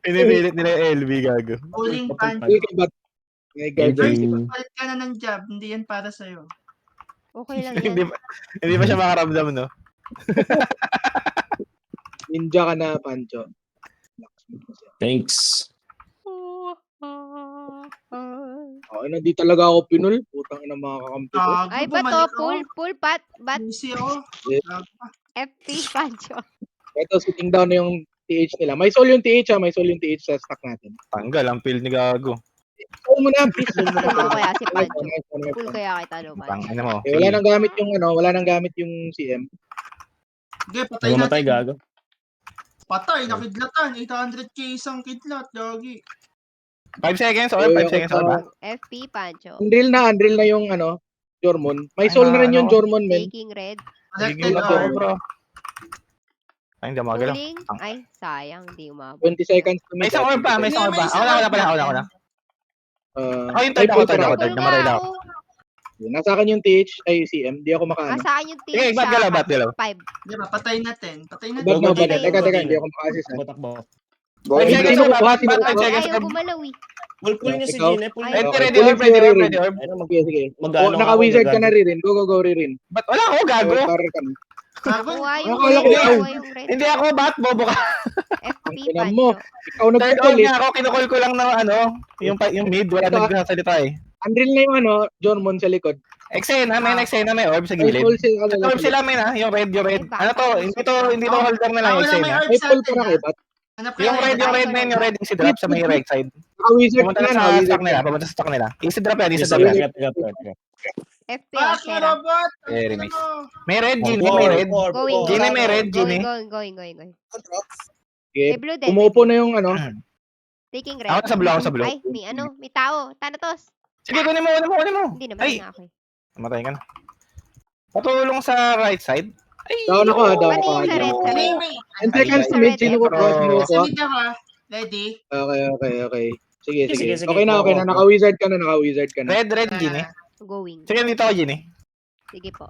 Pinipilit nila yung LB, gago. Pulling pan. Palit ka na ng job, hindi yan para sa'yo. Okay lang yan. Hindi pa siya makaramdam, no? Ninja ka na, Pancho. Thanks. Okay na, di talaga ako pinul. Putang ina mga kakampi ko. Ay, bato, pull, bat. Busy ako. FP, Pancho. Ito, sitting down na yung TH nila. May soul yung TH, may soul yung TH sa stock natin. Tanggal, ang field ni gago. Soul mo na, please. Soul mo na. Pull kaya si Pancho. Pull kaya kita, Luman. Tangina mo. Wala nang gamit yung wala nang gamit yung CM. Okay, patay Mamatay, natin. gago. Patay, nakidlatan. 800k isang kidlat, gagi. 5 seconds, or 5 seconds, or ba? FP, Pancho. Unreal na yung Jormon. May soul na rin yung Jormon, men. Taking red. Collected Gigil na or bro. Ay, hindi magalaw. Pulling. Ay, sayang. Hindi umabot. 20 seconds to May isang orb pa, may isang orb pa. Ako na pala, ako na. Ako yung third ako, Pull namatay nga ako. ako. Nasa akin yung TH, ay CM. Di ako makaano. Sa akin yung team. Sige, ba't galaw, ba't galaw? 5. Di ba, patay natin. Patay natin. Bad na, Go, bad na. go, Teka, go, hindi go. ako maka-assist. Takbo. Five Hindi seconds, ko orb, kuha, ba't sino 5 ko? seconds, Ayaw orb? gumalaw eh. Pull niya si Ikaw? Gine. Pull Ready, niya. ready, orb, ready, orb. Sige. Mag-ano Naka wizard ka na Ririn. Go, Ririn. Ba't wala ako, gago? Para ka na. Gago. Kuha yung Akala ko red. ikaw. Kuha yung red. Hindi ako, ba't bobo ka? FP, Tinan mo. Pancho. Ikaw Third orb nagpapalit. nga ako, kinukol ko lang ng yung mid, wala nagsasalita eh. Unreal na yung Jormon sa likod. Exena, may orb sa May gilid. soul sa Orb sila, may yung red. Ano to, hindi to holder na lang, Wala may Exena. orb May sa pull atin. para kay Bat. Hanap ka Yung na red, yung red yung si drop sa may right side. Naka-wizard Pumunta ka na na, sa stock naka-wizard nila, Easy drop yan, easy Yes, drop yan. FP, Bakit Ashera. robot? Very Ano nice. mo? May red, Genie, Going. may red. Going. Genie, may red, Genie. Going. Sige. May blue din. Umuupo na yung Taking red. Ako sa blue. Ay, may tao. Thanatos. Sige, kunin mo. Hindi naman Ay, nga ako eh. namatay ka na. Patulong sa right side. Ay, Down ako. Pati yung sa red. Sa red. 10 seconds to mid. Sino ko kuha? Sunod ako. Ready? Okay. Sige. Sige. Okay na. Naka-wizard ka na. Red, Genie. Going. Sige, dito ako, Genie. Sige po.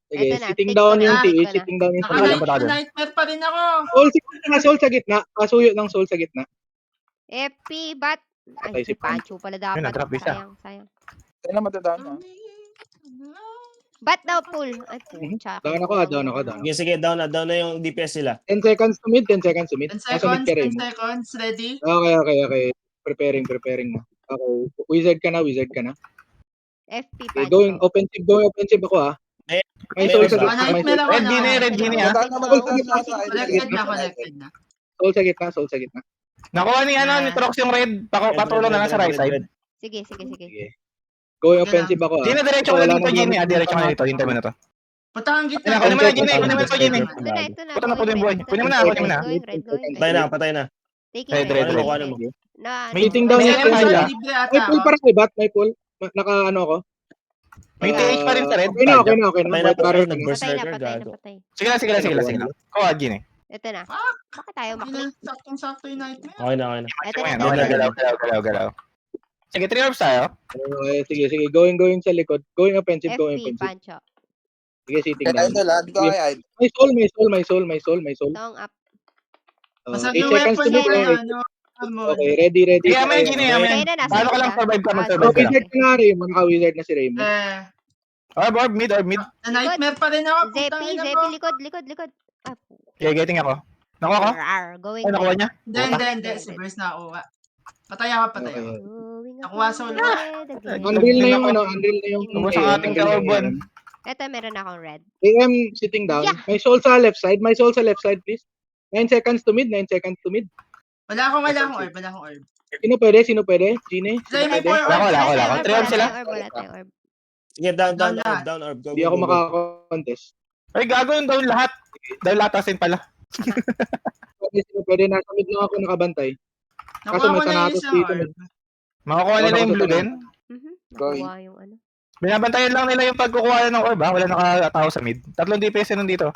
Sige, Eto na, sitting take down ko yung na. TH. Sitting down yung Nightmare pa rin ako. Soul sa gitna. Kasuyo ng soul sa gitna. FP, bat. Patay Ay, si si Pancho pala dapat. nag-drop isa. Sayang. Kailan matadaan na? Bat daw, pull. Ay, pucha. Down ako. Sige, down na yung DPS sila. 10 seconds to mid. 10 Nasa mid seconds, ka rin 10 mo. seconds, ready? Okay. Preparing na. Okay. Wizard ka na. FP, Okay, Pancho. going offensive ako May soul sa gitna. May Nightmare ako. Red Genie, ah. Collected na. soul sa gitna. Nakuha ni Trox yung red. Patulong na lang sa right side. Sige. Going offensive ako Genie, diretso ko na dito, Genie. Diretso ko na dito. Hintay mo na to. Punta kang gitna. Kunin mo na, Genie. Kunin mo na to, Genie. Ito na. Puta na po yung buhay. Kunin mo na. Going red. Patay na. Taking Red, red. red. Ano mo? May Sitting down May yung red soul sila. sila. Libre ata May pull ako. para kay Bat. May pull. Ako. May TH pa rin sa red. Okay na. Patay na. Para na. Nag-berserker, gago. Sige lang. Kuha, Genie. Ito na. Bakit tayo maklik? Saktong-sakto yung nightmare. Okay na. Ito Ayan, na. galaw. Sige, 3 orbs tayo. Okay, sige. Going sa likod. Going offensive. FP, Pancho. Sige, sitting Kaya down. idol ha, di ko kaya idol. May soul. Song up. Basta 8 yung seconds weapon to mid. mo, Okay, ready. Kaya may Genie, Kaya na, nasa Paano ka mid lang na. survive ka? Ah, Mag-survive ka lang. Wizard ka na Raymond. Naka-wizard na si Raymond. Orb, mid. Na-nightmare pa rin ako. Putang Zepi, ina mo. likod. Ah, Okay, getting ako. Nakuha ko? Going Ay, nakuha niya? Hindi. Si Bruce na ako. Patay ako. Going Nakuha solo. red again. Unreal na yung Ubus ang ating kalabon. Ito, meron akong red. AM sitting down. Yeah. May soul sa left side, please. 9 seconds to mid. Wala akong orb. Sino pwede? Genie? Zay, may Pwede? 4 orbs. Wala ako. 3 orbs sila. Wala tayong orb. Sige, down orb. Go. Hindi ako makakontest. Ay, gago yung down lahat. Down lahat asin pala. Pwede, nasa mid lang ako nakabantay. Kaso Nakuha may ko na yung Thanatos isang dito. orb. Makakuha nila yung blue din. Nakuha yung ano. Binabantayan lang nila yung pagkukuha ng orb, ha? Wala nakatao sa mid. 3 DPS yun nandito.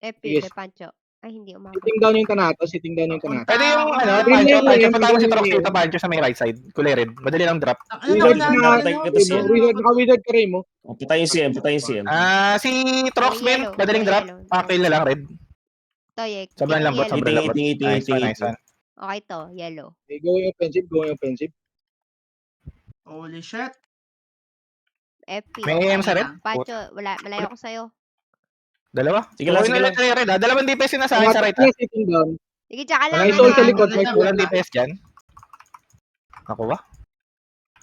FP, Yes. de Pancho. Ay, hindi umabot. Sitting down yung Thanatos. Pwede yung, Pancho, patama si Trox dito, Pancho, sa may right side. Kulay red. Madali lang drop. Wizard na- Naka-wizard ka Raymond. Patayin CM. Si Trox, Ben, madaling drop. Pakil na lang, red. Toyek. Sobrang lambot, Yellow. sobrang lambot. Iti. Nice one, nice one. Okay to, yellow. Okay, going offensive. Holy shit. FP. May okay. AM sa red? Pancho, malayo ako sa'yo. Dalawa? Sige lang, Tuloy sige na lang. lang red, ah. Dalawang DPS yun na sa akin sa right, ah. Tumatak na sitting down. Sige, tsaka lang. May soul sa ah. likod. May soul. Walang DPS dyan. Nakuha?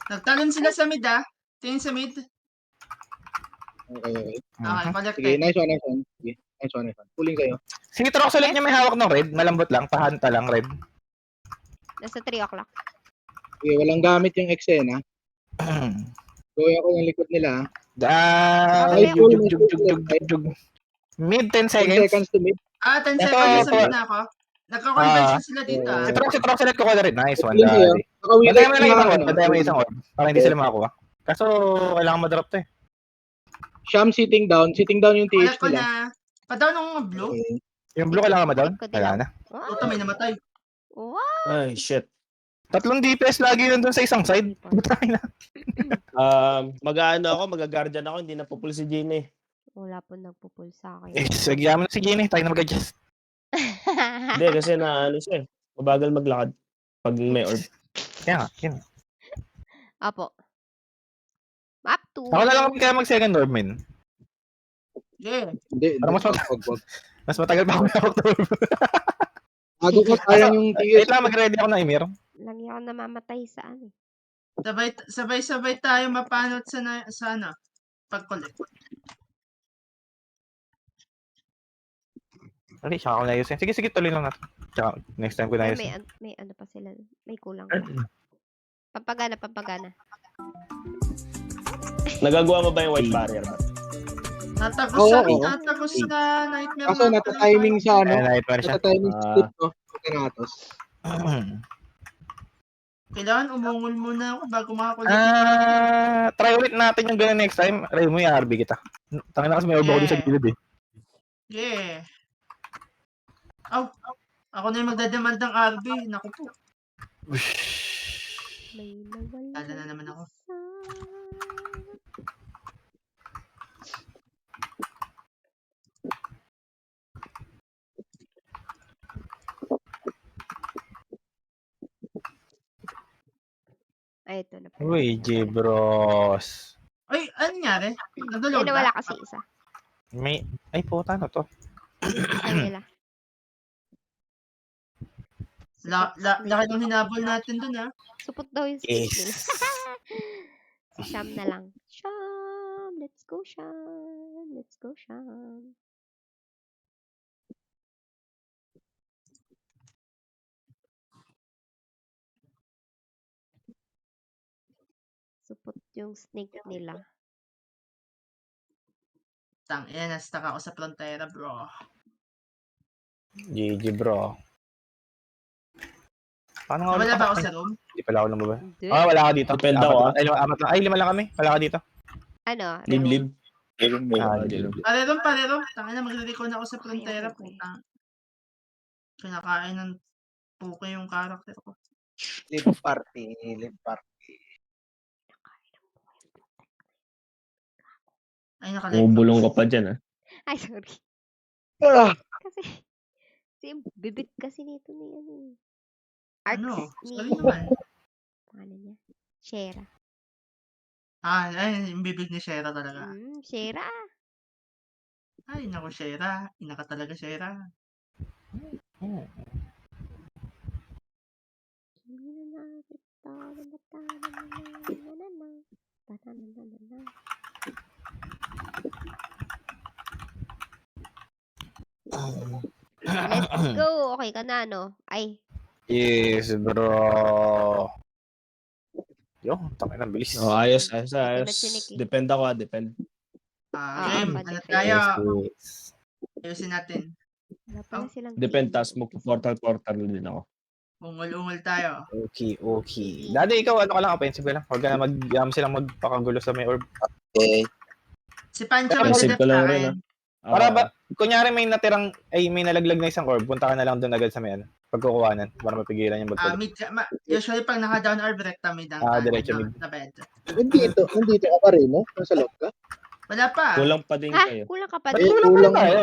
Nagtalon sila sa mid ah. Tingin sa mid. Okay. Okay, Mhm. collected. Sige, nice one. Sige, nice one. Pulling kayo. Si Trox ulit niya may hawak ng red. Malambot lang. Pahanta lang red. Nasa 3 o'clock. Okay, walang gamit yung Exena. Going ako ng likod nila. Okay. Jug. Mid 10 10 seconds. seconds to mid. 10 Ito, seconds sa ito. mid na ako. Nagka-conversion sila dito ah. Si Trox ulit ko na rin. Nice one. Pulling kayo. Daddy. Nakawin Bantayan mo na lang isang orb. Bantayan mo na isang orb. Para hindi sila makakuha. Kaso, kailangan ma-drop to eh. Sham sitting down yung TH Collect ko nila. na. Pa-down ng blue. Okay. Yung blue kailangan ma-down? Ko din Wala lang. na. Wow. Puta, may namatay. Wow. Ay, shit. 3 DPS lagi yun dun sa isang side. Butay na. Mag-ano ako, mag-guardian ako, hindi napupul si Gene eh. Wala po nagpupul sa akin. Eh, sagyan mo na si Gene. Tayo na mag-adjust. Hindi, kasi na ano siya eh. Mabagal maglakad pag may orb. Kaya nga, yun. Apo. Map 2. Ako na lang kaya mag-second orb, min. Yeah. Hindi. Para mas wag. Mas matagal pa ako na October. Bago ko parang yung TH. Wait lang, mag-ready ako na Emir. Lagi ako namamatay sa ano. Sabay-sabay tayo mapanot sa ano. Pag-collect. Okay, siya ako na ayusin. Sige, tuloy lang natin. Tsaka, next time ko na May, ayusin. may ano pa sila. May kulang pa. Pampagana. Nagagawa mo ba yung white barrier? Natagos Oo. na nightmare. Kaso nata-timing siya, Ayan, no? nightmare siya. Nata-timing Ah. split, no? Pagkanatos. Kailangan umungol muna ako bago makakulit. Try ulit natin yung gano'n next time. Try mo yung RB kita. Tangin na kasi may orb ako dun sa gilid eh. Yeah. Ako na yung magdademand ng RB. Naku po. May nawala. Lala na naman ako. Ay, ito na pala. Uy, J-Bros. Ay, ano nangyari? Ay, Nag-load nawala ba? kasi isa. Ay, puta na to. Ay, nila. Laki ng hinabol natin dun ha. Supot daw yung stick nila. Yes. Si Sham na lang. Sham! Let's go, Sham! Let's go, Sham! Supot yung snake nila. Na-stuck ako sa frontera bro. GG, bro. Paano nga Wala ulit ba ako ako? sa room? Hindi pala ako lumabas. Hindi. Wala ka dito. Depende ako, ah. Apat lang. Ay, 5 lang kami. Wala ka dito. Ano? Liblib. Lib. Parerom. Tangina, magre-recon ako sa frontera. Okay. Putang. Kinakain ng puke yung karakter ko. Live party. Ay, nakalive. Bumubulong ka pa dyan ah. Ay, sorry. Kasi, bibit kasi nito ni ano. Arts Ano? ni, Sorry naman. pangalan niya? Shera. Ay, yung bibig ni Shera talaga. Shera. Ay, naku, Shera. Ina ka talaga, Shera. Let's go. Okay ka na, no? Ay, Yes, bro. Yo, takin ng bilis. Oh, ayos. na chinik eh. Depend ako depend. Game, pa- ano defense. tayo? Yes. Ayusin natin. wala pala silang Depend, team. tas magpo-portal din ako. Ungol-ungol tayo. Okay. Dati ikaw, ano ka lang, offensive ka lang. Huwag ka na silang magpakagulo sa may orb. Okay. Si Pancho Defensive magdadap ko lang sa rin, akin. Para ba, kunyari may natirang, may nalaglag na isang orb, punta ka na lang doon agad sa may ano, pagkukuhanan, para mapigilan yung magkulit. Usually pag naka-down or recta mid ang Diretso mid. na bed. Nandito ka pa rin, no? Nasa loob ka? Wala pa. Kulang pa din Ha? kayo. Kulang ka pa Ay, din. kulang tayo.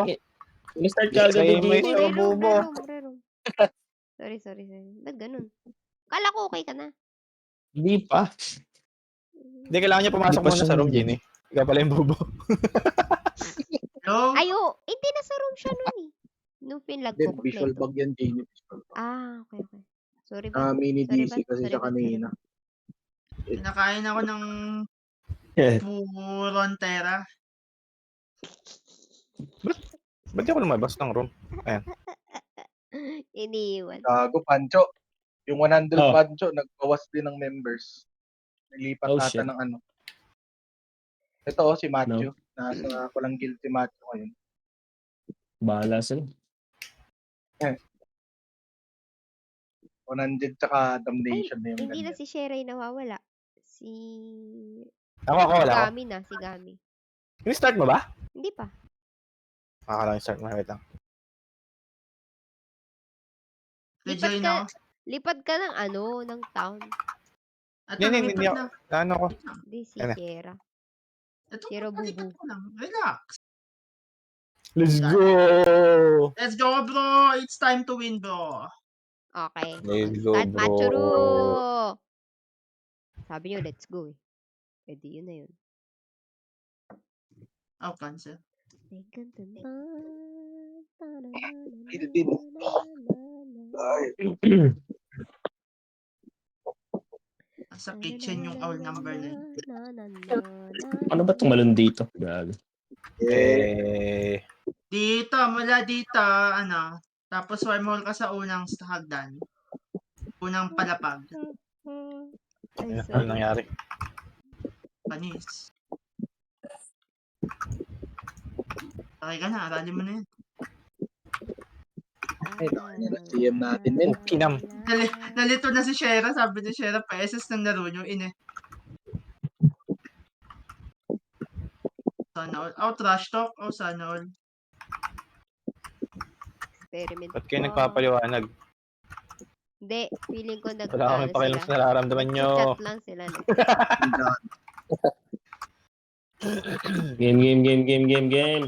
Start ka agad May- yung may- Gino. Ikaw, bobo. Reroom. Sorry. Ba't ganun? Kala ko okay ka na. Hindi pa. Hindi, kailangan niya pumasok Hindi pa muna siya sa room, nandun. Gini. Ikaw pala yung bobo. Hello? Ayo, hindi nasa room siya nun eh. Nung pinlag Then, ko visual kompleto. bug yan, Genie. Okay. Sorry ba? Mini Sorry, DC kasi siya kanina. Kinakain ako ng Purontera. Ba't di ako lumabas ng room? Iniiwan. Gago, Pancho. Yung 100 Oh. Pancho, nagbawas din ng members. Nilipat Oh, ata shit. ng ano. Ito, si Matthew. Nasa walang guild si Matthew ngayon. Bahala sila. 100 tsaka damnation na yung Hindi na ganyan. si Sherry nawawala. Si Ako, wala ako. Gami na, si Gami. Ini-start mo ba? Hindi pa. Akala ko start mo. Wait lang. Rejoin ka- ako. Lipad ka ng ng town. At Hindi lumipad ako. na. Ano ko? Hindi si Ano? Sierra. Ito, Zero lumipad bubu. ko lang. Relax. Let's go! Let's go, bro! It's time to win, bro. Okay. Let's go, Start bro. Machuru! Sabi niyo, let's go eh. Pwede yun na yun. Oh, cancel. Philippine. Sa kitchen yung owl number na yun. Ano ba itong malun dito? Gago. Dito, mula dito, tapos wormhole ka sa unang hagdan. Unang palapag. Ay, Ano sorry. nangyari? Panis. Okay ka na, arali mo na yun. Ay, CM natin, men. Kinam. Nalito na si Shera, sabi ni Shera, pa-SS ng laro nyo, Sana all. Oh, trash talk. Oh, sana all. Experiment Ba't kayo pa. nagpapaliwanag? Hindi, feeling ko Wala akong pakialam sa nararamdaman nyo. Chat lang sila. Game.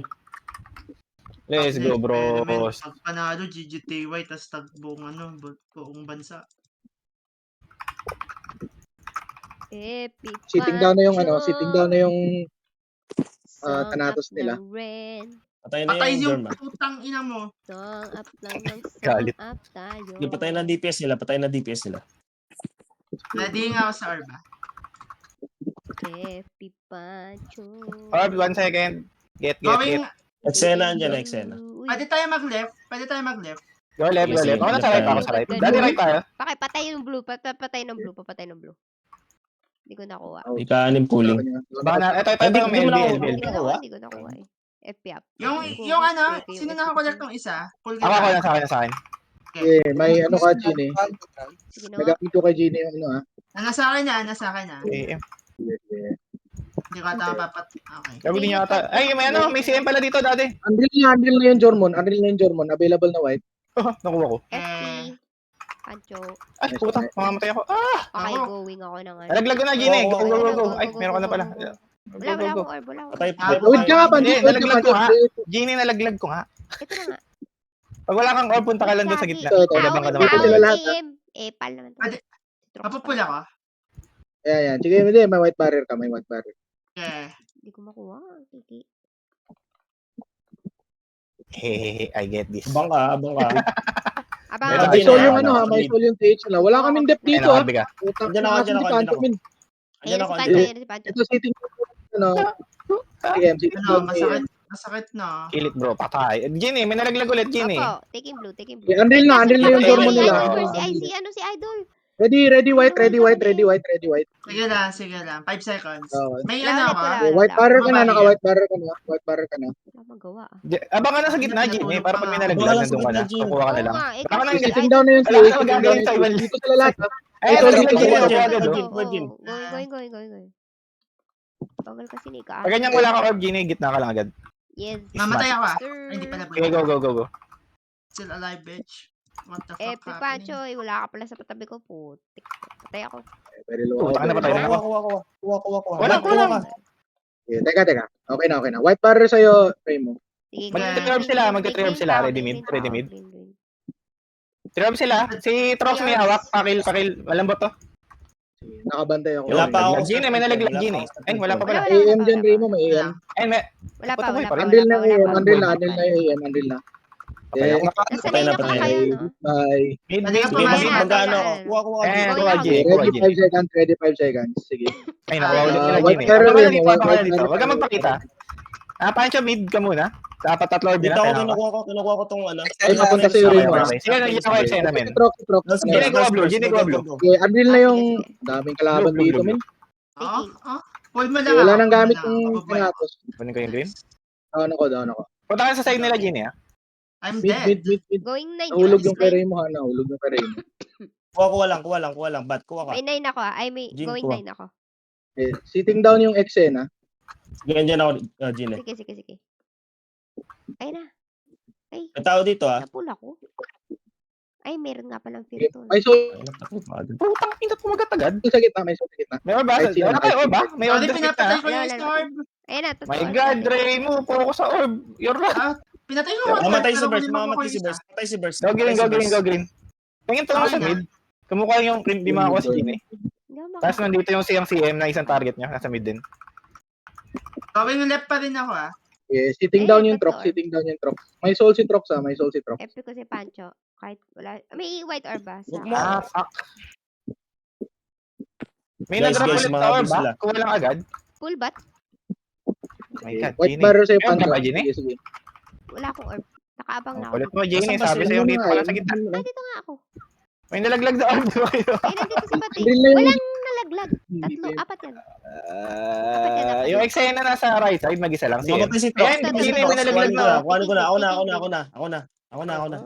Let's go, bros. Pag panalo, GGTY, tas tagbuong buong bansa. Epic Sitting down na yung Pancho. sitting down na yung Song Thanatos up nila. ng Ren. Patay na Patay yung yung German. putang ina mo. Song up lang ng song Galit. up tayo. Yung patay na DPS nila. Ready nga ako sa Arba. Epic Pancho. Orb, 1 second. Get. Going, Eksena andyan, eksena. Uy, pwede tayo mag-left. Go left, go Sige, left. Ako nasa right, ako sa right. Ganun. Daddy right tayo. Patay ng blue. Papatay ng blue. Hindi ko nakuha. Ika-anim pooling. Baka na, ito, Hindi ko may nakuha. LB. Hindi ko nakuha eh. FP up. Yung sino nakakolect ng isa? Full Ako, kita. sa akin, sa akin. Eh, may ka, Genie. Sige na. Nagamit ko kay Genie yung Nasa akin na. AM. Hindi ko ata mapapat. Okay. Sabi din niya ata. Ay, may CM pala dito dati. Unreal na yung Jormon. Available na white. Nakuha ko. FP. Pancho. Ay, puta, mamamatay ako. Okay, Ako. going ako ng Nalaglag ko na, Gine. Oo, Go. Ay, meron ka na pala. Wala akong orb. Patay Wait ka nga, Hindi, Pancho. nalaglag ko nga. Gine, nalaglag ko nga. Ito na nga. Pag wala kang orb, punta ka lang doon sa gitna. Ito, Labang ka naman. Ito sila lahat, Pal naman to. Pwede. Mapupula ka? Ayan. Sige, hindi. May white barrier ka. Yeah. Hindi ko makuha. Kiki. Hehehe, I get this. Abang ka. Abang Ito, May Ito, soul ito, yung ito. may soul yung TH nila. Wala kaming depth Ay, dito, nakabi ka. Utang Andyan ako. si Pancho, min. Ayan si Pancho. Andyan Ayan si Pancho. Ito sitting Sige, sitting down. Masakit na. Kill it, bro. Patay. Gine, may nalaglag ulit, Gine. Opo, taking blue. Yeah, Unreal na yung Okay, Jormon okay, nila. okay. Si Idol. Ready white. Sige lang. 5 seconds. Oo. May Wala ano ulit, ka? wala. White barrier ka na, naka-white barrier ka na. Wala magawa ah. Abang ka na sa gitna, Gine. Para pag may nalaglag, Abang ka lang sa nandun ka na. gitna, Gine. Kukuha ka na lang. Oo nga, Baka nang kasi Sitting Idol. down na yung Wala TH. ka magagawin sa iwan. Dito sila lahat. Ay, Ito, nalaglag dito, Gine. dito. Kukuha ka doon. Going. Going. Bagal kasi ni Pag ganyan wala ka orb, Gine, gitna ka lang agad. Yes. Mamatay ako ah. sir. Ay, hindi pala. Okay, go. Still alive, bitch. What the fuck Epi happening? Pancho, wala ka pala sa patabi ko. Putik. Patay ako. Very low. Puta ka na, patay na ako. Kuha. Wala. Teka. Okay na. White barrier sa'yo, Remo. Sige, Mag-3-orb green, sila, green, mag-3-orb green sila. pa ako, Ready mid, green pa ready ako, mid. green, green. 3-orb sila. Si Trox may hawak. Pakil. Malambot to. Nakabantay ako. Wala pa ako. Gine, may nalaglag Gine. Ay, wala pa pala. Wala, AM dyan, Remo, may AM. Ay, may... Wala pa, Patuloy wala pa pa, rin. wala Unreal na pa, wala AM, pa. unreal na AM, unreal na. Patay ako. Nasanay na Patay na. kayo, no? Bye. Mid, Pwede ka mid, pumasok. mid. Magkano ako? Kuha Eh, dito. kuha ako, Gine, Gine. kuha Ready Gine. 5 seconds, ready 5 seconds. Sige. Ay, nakuha ulit nila White Gine. Terror Abang ka yun, dito, white abang ka dito. Terror. Huwag ka magpakita. Pancho, mid ka muna. Sa apat-tatlo orb Dito nila. ako, kinukuha ko tong ano. Ay, papunta sa'yo, Okay, Remo. okay, okay. Sige, nandiyan ako eksena, men. Si Trox, si Trox. Let's go, Gine, kuha blue, let's Gine, go, kuha go, blue. go, go. Okay, unreal na Ah, yung sige, sige. daming kalaban Blue, blue, dito, blue, men. Oo. Pull mo lang Wala ako, nang pull mo gamit lang yung ako, mabubuhay ako. pinatos. Kunin ko yung green. Down ako. Punta ka sa side nila, Gine, ha? I'm Mid. dead. Going 9. Nahulog guys, yung kay nine. Remo, ha? Nahulog yung kay Remo. Kuha lang. Bat, kuha ka. May 9 ako, ay may Gene, going kuha. 9 ako. Okay, sitting down yung eksena. Ganyan ako, Gine. Sige. Ay na. Ay, May tao dito, ah. napula ko. Ay, meron nga palang Okay, filter. may soul Putang ina, pumagat-agad. sa gitna, may soul sa gitna. May orb ba? Kahit sino, Wala kayo orb ba? May orb Sorry, na sa pinapatay gitna. ko yung Wala, wala. storm. Ayun na, totoo. My God, Remo, focus sa orb. You're right. Ah, pinatay ko Mamatay si pero Burst, huli mo mamatay ko si isa. Burst. Patay si Burst. Go green, go green. Tingin to Okay sa na. mid. Kamukha yung green, di makakuha si Gine. Hindi ako Tapos nandito yung siyang CM na isang target niya, nasa mid din. Going left pa rin ako ah. Okay, sitting Eh, down yung totoo. Trox, May soul si Trox, ha? May soul si Trox. Epic ko si Pancho. Kahit wala. May white orb ba? Sa Wag mo. Fuck. May Guys, nag-drop guys, ulit mga na orb abis ba? sila. Kuha lang agad. full bat? My God, White Gine. barrel sa'yo, Meron ka Pancho. ba, Gine? Sige. Wala akong orb. Nakaabang na ako. Kulit dito. mo, Gine. Nasaan ba Sabi sila? sa'yo dito Ano pala nga, sa gitna. Ah, dito nga ako. May nalaglag na orb ba kayo? Ay, nandito si Pati. Unreal na yung... Walang nalaglag. Tatlo, apat yan. Yung eksena nasa right side, mag-isa lang. CM. Mamatay si Trox. Ayan, Mamatay si Gine, Trox. may nalaglag na. Kuhanin ko na. Ako na.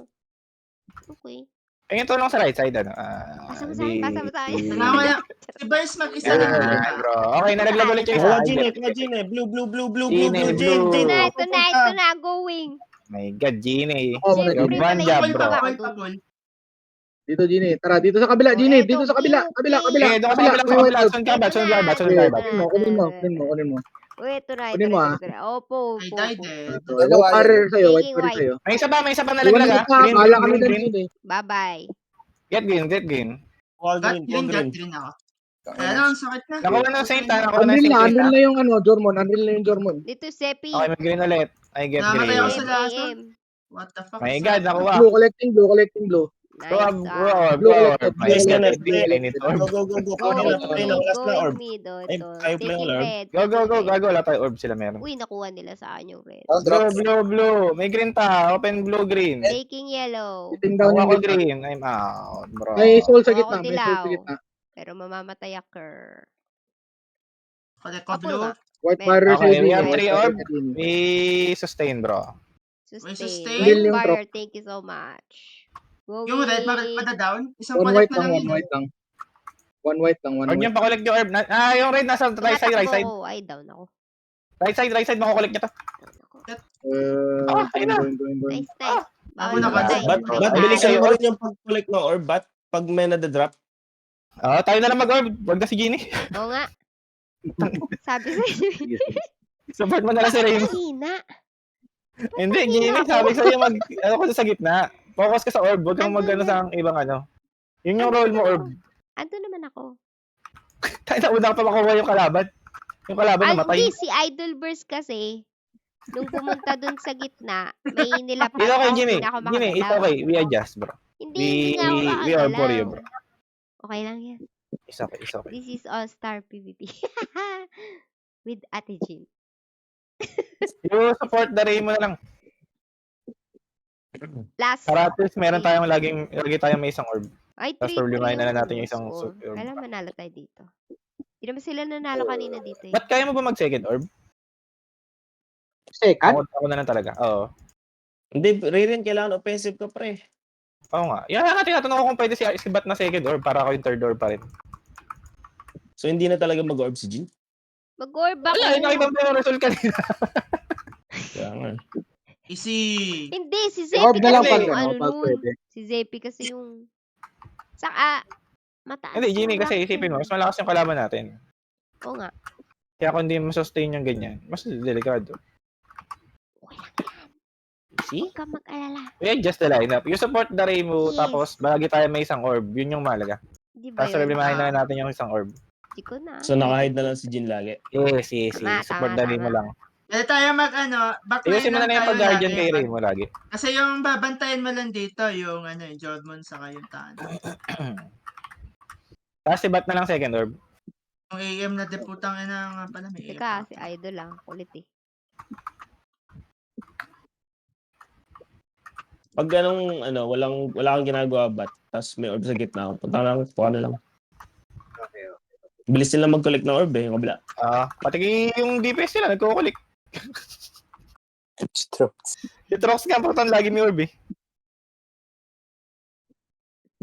Okay. Ayun, tulong sa right side, ano. Basta mo sa akin, basta mo sa akin. Kailangan na. Si Burst mag-isa lang Yan, dito. bro. Okay, nalaglag ulit yung isa. Kuha Gine. Blue. Gine, blue. Ito na, going. My God, Gine. Oh, mga Siyempre, One pala job, yung bro. iba ko Pull dun. pa pull. Dito, Gine. Tara, dito sa kabila, Oh, Gine. eto, Dito sa kabila. Kabila. Eh, doon ka sa May white orb. Sun kabat. Kunin mo. Wait, ito na, Kunin mo, ah. Opo. I died eh. White barrel sa'yo, white Taking barrel white. sa'yo. May isa pa Iwan nalaglag na ha. kita, Green, bahala kami green, dyan, green. Gine. Bye-bye. Get green. Got green ako. Kaya lang, ang sakit na. Nakuha na yung Saint ha. Nakuha na yung Unreal Saint na ha. yung ano, Jormon. Unreal na yung Jormon. Dito, Sepi. Okay, may green ulit. I get Namatay ako sa green. laso. AM. What the fuck? My is God, that? nakuha. Blue, collecting blue. Nice. Bro. Guys, My ganun. God, I need orb. Go. Patay na. Wala sila orb. mid. Ay, kayo pala yung orb. red. Go. taking red. Gago, wala tayo orb sila meron. Uy, nakuha nila sa akin yung red. Blue. May green pa. Open blue, green. Taking yellow. Sitting down Nakuha yung ko gitna. green. I'm out, bro. May soul sa Nakuha ko gitna. dilaw. Pero mamamatay ako. Collect ko Apple blue. ba? White barrel Okay, sa'yo, we Gine. have White 3 barrel orb. sa'yo, Gine. We sustain, bro. Sustain. sustain. White Yung barrier, thank you so much. Yung red, bakit pa down? Isang One collect white na lang lang, yun. One white lang. Huwag niyong pakolect yung orb. Yung red nasa right side. Tumatakbo ko. Ay, down ako. Right side. Makukolect niya to. Going. Nice. Ako Bawal na ba? mamatay. Ba't Ay, bilisan mo orb. rin yung pag-collect ng orb? Ba't pag may nadadrop? Tayo na lang mag-orb. Huwag na si Genie. Oo nga. Sabi sa inyo. Support mo na lang si Rain. Hina. Hindi, Genie. Sabi sa'yo ano ko sa gitna. Focus ka sa orb. Huwag kang mag-ano sa ibang ano. Yun yung role mo, orb. Ando naman ako. Tayo na una pa makuha yung kalaban. Yung kalaban namatay. Hindi, si Idol Burst kasi, nung pumunta dun sa gitna, may nilapas It's okay, ako, Jimmy. hindi na ako Jimmy, it's makagalaw. okay. We adjust, bro. Hindi nga ako We are for you, makagalaw. bro. Okay lang yan. It's okay. This is All-Star PvP. With Ate Jean. You support the Ray mo na lang. Last. Para at least meron tayong lagi tayong may isang orb. Ay, Tapos 3-3 problemahin na yung natin yung isang score. super orb. Kailan manalo tayo dito? Hindi naman sila nanalo kanina dito eh. Ba't kaya mo ba mag-second orb? Second? Ako na lang talaga. Oo. Hindi, Ririn, kailangan offensive ka, pre. Oo nga. Yan nga tinatanong ko kung pwede si Bat na second orb para ako yung third orb pa rin. So, hindi na talaga mag-orb si Jin? Mag-orb ako. Wala, nakita mo yung result kanina. Kaya nga. Easy. Hindi, si Orb Zepi na lang kasi pag yung ano, ano pag nun. pwede. Si Zepi kasi yung... Saka, mataas. Hindi, Genie, yung kasi rank isipin mo, eh. mas malakas yung kalaban natin. Oo nga. Kaya kung hindi mo sustain yung ganyan, mas delikado. See? Huwag kang mag-alala. We adjust the lineup. You support the Remo, Yes. tapos balagi tayo may isang orb. Yun yung mahalaga. Di ba Tapos yun? reblimahin na natin yung isang orb. Di ko na. So, naka-hide na lang si Jin lagi. Yes, yes, Tama, yes. Support the tama, Remo tama. lang. Pwede tayo back Ayusin mo na lang yung tayo pag-guardian lagi. kay Remo lagi. Kasi yung babantayan mo lang dito, yung Jodmon sa yung Tano. Tapos ibat na lang second orb. Yung AM na deputang nga pala may AM. Teka, si Idol lang. Kulit eh. Pag ganong, wala kang ginagawa bat, tapos may orb sa gitna, punta lang, kuha na lang. Bilis nila mag-collect ng orb yung kabila. Pati yung DPS nila, nagkukulik. Strokes. Yung Trox nga, patan lagi may orb eh.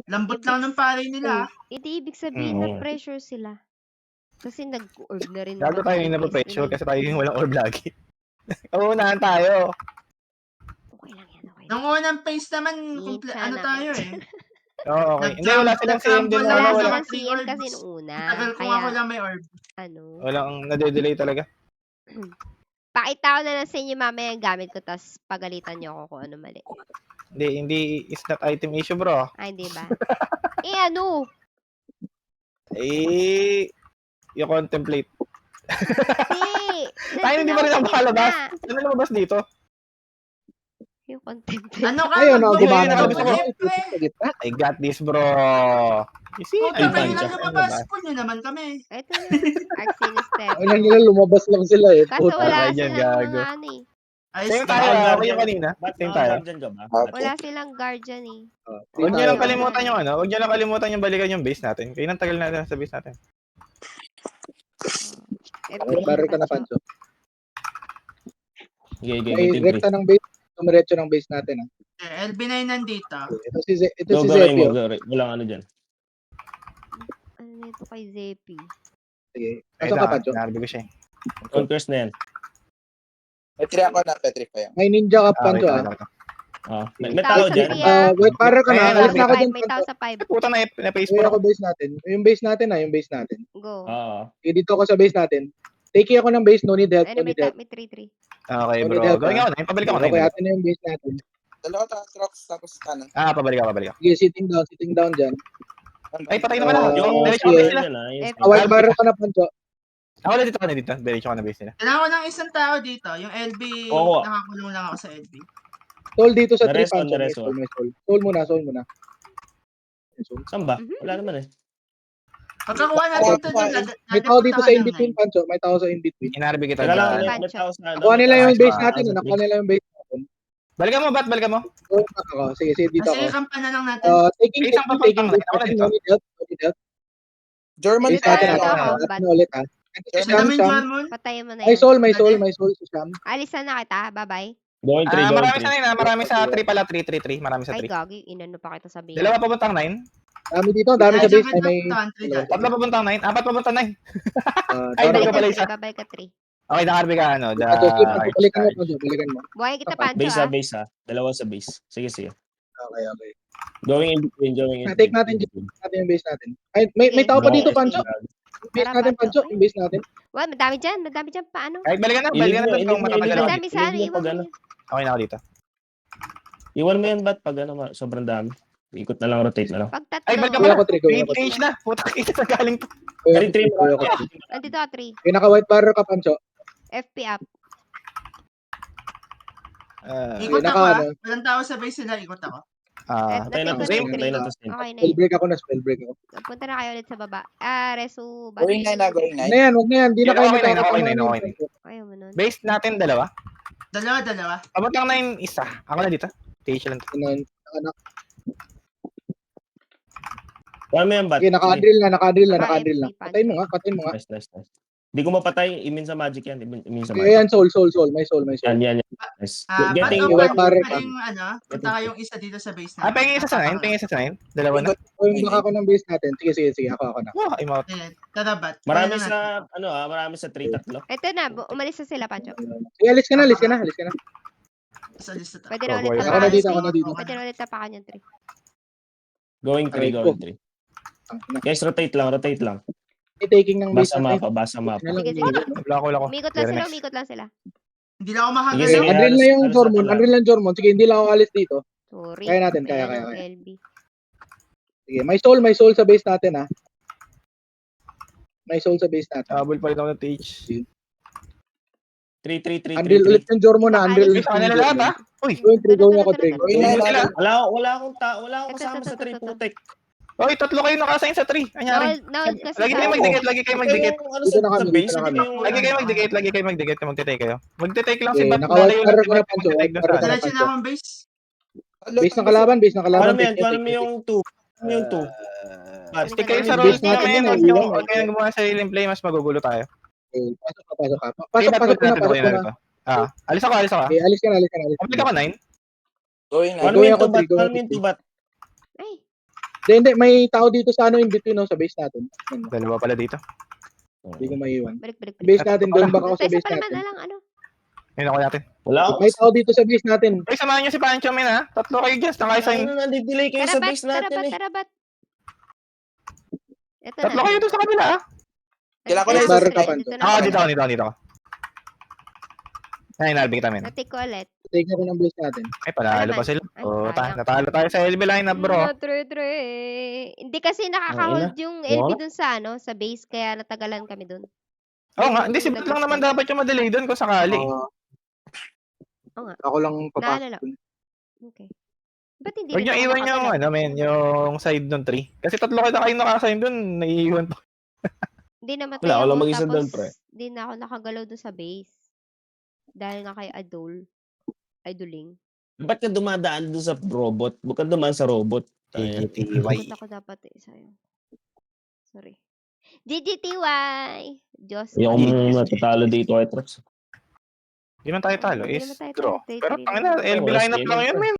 Lambot lang ng pare nila. Hindi ibig sabihin na pressure sila. Kasi nag-orb na rin. Gago tayo yung napapressure kasi tayo yung walang orb lagi. Uunahan tayo. Okay lang yan, okay. Nung unang phase naman, Sana. tayo eh. Oo, okay. Hindi, wala silang CM din. Wala Wala wala. silang Three CM orbs. kasi nung una. Tagal kung Kaya, ako lang may orb. Walang nade-delay talaga. Pakita ko na lang sa inyo mamaya yung gamit ko, tapos pagalitan nyo ako kung ano mali. Hindi, it's not item issue, bro. Ay, hindi ba? You contemplate. Hindi! Tayo hindi pa rin ang makalabas. Na. Ano lumabas dito? Yung contemplate. Ano ka? Ayun, Ayun, gumana ayun, naman. ayun. Sa gitna. I got this, bro. You see? Puta, Ay, kayo pancha. lang lumabas. Pull nyo naman kami. Ito na. Arc Sinister. Ay, lang nila, lumabas lang sila eh. Kaso wala Ay, dyan, silang gago. mga ano eh. Ayos Same ka. tayo, Baka okay yung kanina. Ba't Same tayo. naka-guardian ka ba? Wala silang guardian eh. Huwag nyo lang tayo. kalimutan yung huwag nyo lang kalimutan yung balikan yung base natin. Kaya nang tagal natin sa base natin. Barrel ka na, Pancho. Sige, May game rekta ng base. Tumiretso ng base natin. LB9 nandito. Ito si Go, Zepio. Walang ano dyan. Ano nito kay Zepi? Sige. Ay, Pasok ka, Pancho. narinig ko siya eh. Conquest na yan. Petri ako na, Petri pa yan. May ninja ka, Ah, Pancho. wait, wait, wait. May tao dyan. Wait, barrel ka na. Ayan, Alis na ako dyan, May tao Pancho. sa 5. Puta na face Uwi mo ako ako. base natin. Yung base natin yung base natin. Go. Oo. Sige, dito ako sa base natin. Take ako ng base, no need help, Ano, no need help. may 3-3. Okay, bro. Pabalik Gawin ako na. Pabalik ako na. Okay, atin na yung base natin. Dalawa ta, Strokes, tapos ano. Pabalik ako. Sige, sitting down dyan. Ay, patay naman ako. Yung Diretso sige. ka na sila. White barrel ka na, Pancho. Ako na dito. Diretso ka na base nila. Kailangan ko ng isang tao dito. Yung LB, Oo. nakakulong lang ako sa LB. Soul dito sa 3, Nareson, Pancho. May nareson. soul, may soul. Soul muna. May soul. Saan ba? Mhm. Wala naman eh. Pagkakuha natin ito dun, May tao dito sa in-between, Pancho. May tao sa in-between. Inarbi kita. Teka lang, dyan. may tao sa ano. Nakuha nila yung taas base pa, natin. Nakuha nila yung base natin. Balikan mo, Bat. Balikan mo. Soul back ako. Sige, dito Kasi ako. kampan na lang natin. Taking Isang base, taking papantang base. ako na dito. No need help, no need help. German Base Dito natin ako, ako. ako, Natin ulit ha. Kasi Sham, namin Sham. Jormon. Patayin mo na May yan. soul, may soul si Sham. Alisan na kita. Bye-bye. Going 3, going Marami 3. sa 9 Marami sa 3 pala. 3. Marami sa Ay, 3. gagi. Inano pa kita sabihin. Dalawa papuntang 9. Dami dito, dami sa base. May Tatlo papuntang 9. 4 papuntang 9. Ay, Babay dalawa ka pala 3. isa. Babay ka 3. Okay, nakarbi ka ano. Pancho, sige, Pancho, balikan mo, Pancho, balikan mo. Buhay kita, Okay. Pancho Base ah. base ha. Dalawa sa base. Sige. Okay. Going in between. Take natin natin yung base natin. Ay, may tao pa dito, Pancho. Yung base natin, Pancho. Yung base natin. Well, madami dyan. Paano? Kahit balikan na doon kung matagal na. Madami sa ano. Ilid mo Iwan pag mo ano. yun. Okay na ako dito. Iwan mo yan ba't pag ano, sobrang dami. Ikot na lang, rotate na lang. Pag Ay, tatlo. balikan Gawin mo ako 3, gawin Green ako 3. change na. Puta kita sa galing to. Three, three. Nandito ka 3. Yung naka-white barrel ka, Pancho. FP up. Ikot Naka, ako ah. ano? Walang tao sa base nila, ikot ako. Patay na to, Natay same. ko Patay na na to, same. Okay na Spell yun. break ako na, spell break ako. Punta na kayo ulit sa baba. Resu. Going 9 na, going 9. Ano yan, huwag na yan. Di na Okay kayo na, matakot. okay na. Ayaw mo nun. Base natin dalawa. Dalawa. Papuntang 9 isa. Ako na dito. Stage lang. Kuha mo yan ba't? Okay, naka-drill na. Baka FP, Patayin mo nga. Nice. Di ko mapatay. Imin sa magic yan. Imin sa magic. Ayan, soul. May soul. Yan. Nice. Ba't Getting ako yung white barrel ka. punta kayong isa dito sa base Pengin isa sa 9. Dalawa na. Yung baka ako ng base natin. Sige. Ako na. Wow, I'm out. Tarabat. Marami sa 3 tatlo. Ito na. Umalis na sila, Pancho. Sige, alis ka na. Sa lista to. Pwede na ulit Ako tapakan. na dito. Pwede na ulit tapakan yung 3. Going 3. Guys, rotate lang. Taking ng base Basa natin. mapa. Sige. Wala ko. Umikot lang sila. Hindi lang ako Sige, mahagalaw. sige. Unreal na yung Alas na Jormon. pala. Unreal na yung Jormon. Sige, hindi lang ako alis dito. Sorry. Kaya natin, May kaya, ano, kaya. LB. Sige, may soul sa base natin ha. May soul sa base natin. Habol pa rin ako ng TH. 3-3-3-3. Unreal ulit yung Jormon na. Unreal Uy, ulit sa yung kanila lahat ha. Jormon. Uy, Going through, going ako, Drake. Going Uy, nine sila. natin. Wala akong kasama sa 3 putek. Uy, tatlo kayo nakasign sa 3. Anyari? Nahold kasi Lagi kayo sa- magdikit, lagi kayo magdikit. Ano Dito na sa kami, base, dito na hindi kami. kayo Lagi kayo magdikit, lagi kayo magdikit kung magtitake kayo. Magtitake lang si Okay, Bat. naka-white Lalayo lang arrow si ko na, Bat. Pancho. Magtitake doon sa White arrow ano. Diretso na akong base. Base ng kalaban, base ng kalaban. Alam mo yan, Take, alam mo take, yung 2. Yung 2. Stick kayo sa Base rolls natin namin. yun, Huwag iwan, kayong- huwag kayong gumawa sa sariling play. Mas magugulo tayo. Okay, pasok ka, pasok ka. Sige, Pasok ko na, pasok ko na. Alis ako, alis ako. Okay, alis ka na, alis ka na. Alis ka Complete na. ako 9. Going nine. One Going win ako to bat, three, going one win ako to bat. Ay, Hindi, may tao dito sa ano in between no, sa base natin. Ano, Dalawa pala dito. Hindi ko maiwan. balik. Base natin, going back ako sa Tesa base pa naman natin. na lang, ano? Yun ako natin. Wala ako. May tao dito sa base natin. Uy, samahan nyo si Pancho, men ha. Tatlo kayo dyan. Nakasign. Nandi-delay kayo sa base natin eh. Tarabat. Ito Tatlo kayo doon sa kabila ha. Kailangan ko na Dito isa na, sa dito na. Ah, dito ako. Ay, nalbing kita, men. Natik ko ulit. Take ako ng base natin. Ay, panalo pa sila. Ay, Oh, sayang. natalo tayo sa LB lineup, bro. Tre. Hindi kasi nakaka-hold yung Wala. LB dun sa ano, sa base kaya natagalan kami dun. Oo nga, hindi si Bat lang naman dapat yung madelay doon kung sakali. Oo nga. Ako lang Naalala. papasok. Okay. Ba't hindi Huwag rin nyo ako iwan yung, makagalaw? ano, men, yung side ng 3. Kasi tatlo kayo nakasign doon, naiiwan pa. Hindi namatay Wala, ako, wala mag-isa tapos doon, pre. hindi na ako nakagalaw dun sa base. Dahil nga kay Idoling. Ba't ka dumadaan doon sa robot? Huwag ka dumaan sa robot. Ikot ako dapat sayang. Sorry. GGTY! Diyos. Hindi ako matatalo dito kay Trox. Hindi man tayo talo, Hindi is naman tayo draw. talo, Pero three-three tangina, naman. LB Oo, lineup sige, lang yun, pre. men.